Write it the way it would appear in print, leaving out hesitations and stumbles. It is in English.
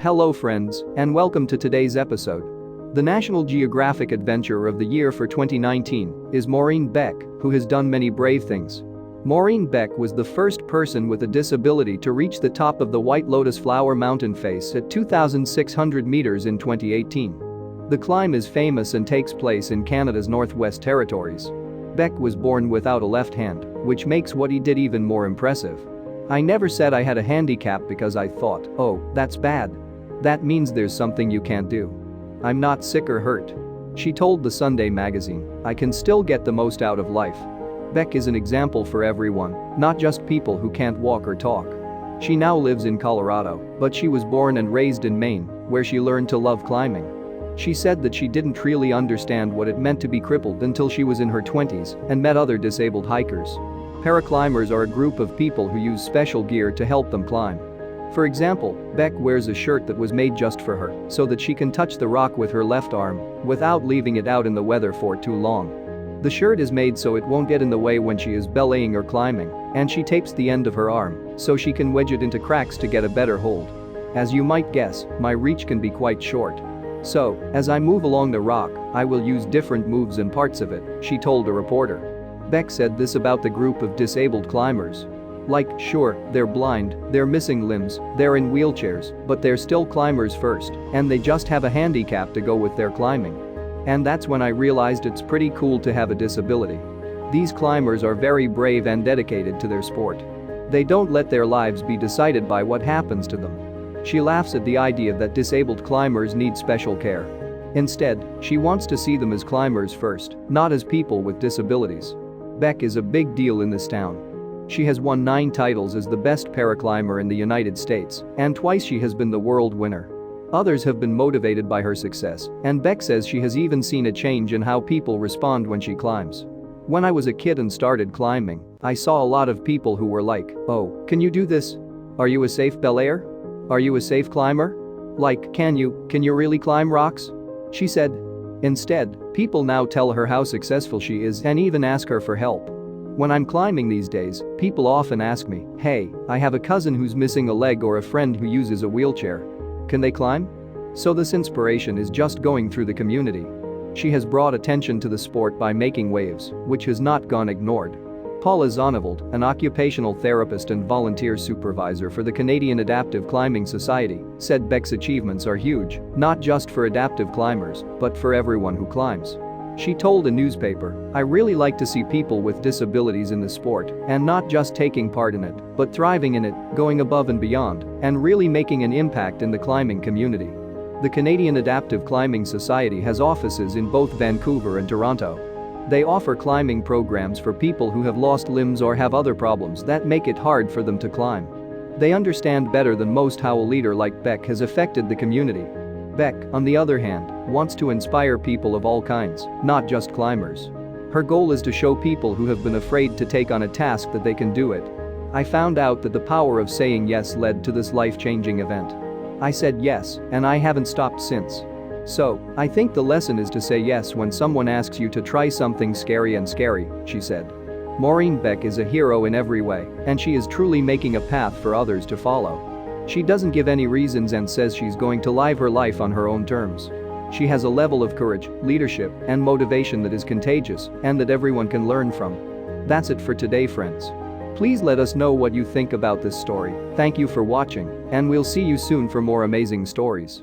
Hello friends, and welcome to today's episode. The National Geographic Adventurer of the Year for 2019 is Maureen Beck, who has done many brave things. Maureen Beck was the first person with a disability to reach the top of the White Lotus Flower mountain face at 2,600 meters in 2018. The climb is famous and takes place in Canada's Northwest Territories. Beck was born without a left hand, which makes what he did even more impressive. "I never said I had a handicap because I thought, oh, that's bad. That means there's something you can't do. I'm not sick or hurt." She told the Sunday magazine, "I can still get the most out of life." Beck is an example for everyone, not just people who can't walk or talk. She now lives in Colorado, but she was born and raised in Maine, where she learned to love climbing. She said that she didn't really understand what it meant to be crippled until she was in her 20s and met other disabled hikers. Paraclimbers are a group of people who use special gear to help them climb. For example, Beck wears a shirt that was made just for her so that she can touch the rock with her left arm without leaving it out in the weather for too long. The shirt is made so it won't get in the way when she is belaying or climbing, and she tapes the end of her arm so she can wedge it into cracks to get a better hold. "As you might guess, my reach can be quite short. So, as I move along the rock, I will use different moves and parts of it," she told a reporter. Beck said this about the group of disabled climbers. Like, sure, they're blind, they're missing limbs, they're in wheelchairs, but they're still climbers first, and they just have a handicap to go with their climbing. And that's when I realized it's pretty cool to have a disability. These climbers are very brave and dedicated to their sport. They don't let their lives be decided by what happens to them. She laughs at the idea that disabled climbers need special care. Instead, she wants to see them as climbers first, not as people with disabilities. Beck is a big deal in this town. She has won 9 titles as the best paraclimber in the United States, and twice she has been the world winner. Others have been motivated by her success, and Beck says she has even seen a change in how people respond when she climbs. "When I was a kid and started climbing, I saw a lot of people who were like, 'Oh, can you do this? Are you a safe belayer? Are you a safe climber? Like, can you really climb rocks?' She said. Instead, people now tell her how successful she is and even ask her for help. "When I'm climbing these days, people often ask me, 'Hey, I have a cousin who's missing a leg or a friend who uses a wheelchair. Can they climb?' So this inspiration is just going through the community. She has brought attention to the sport by making waves, which has not gone ignored." Paula Zonneveld, an occupational therapist and volunteer supervisor for the Canadian Adaptive Climbing Society, said Beck's achievements are huge, not just for adaptive climbers, but for everyone who climbs. She told a newspaper, "I really like to see people with disabilities in the sport, and not just taking part in it, but thriving in it, going above and beyond, and really making an impact in the climbing community." The Canadian Adaptive Climbing Society has offices in both Vancouver and Toronto. They offer climbing programs for people who have lost limbs or have other problems that make it hard for them to climb. They understand better than most how a leader like Beck has affected the community. Beck, on the other hand, wants to inspire people of all kinds, not just climbers. Her goal is to show people who have been afraid to take on a task that they can do it. "I found out that the power of saying yes led to this life-changing event. I said yes, and I haven't stopped since. So, I think the lesson is to say yes when someone asks you to try something scary," she said. Maureen Beck is a hero in every way, and she is truly making a path for others to follow. She doesn't give any reasons and says she's going to live her life on her own terms. She has a level of courage, leadership, and motivation that is contagious and that everyone can learn from. That's it for today, friends. Please let us know what you think about this story. Thank you for watching, and we'll see you soon for more amazing stories.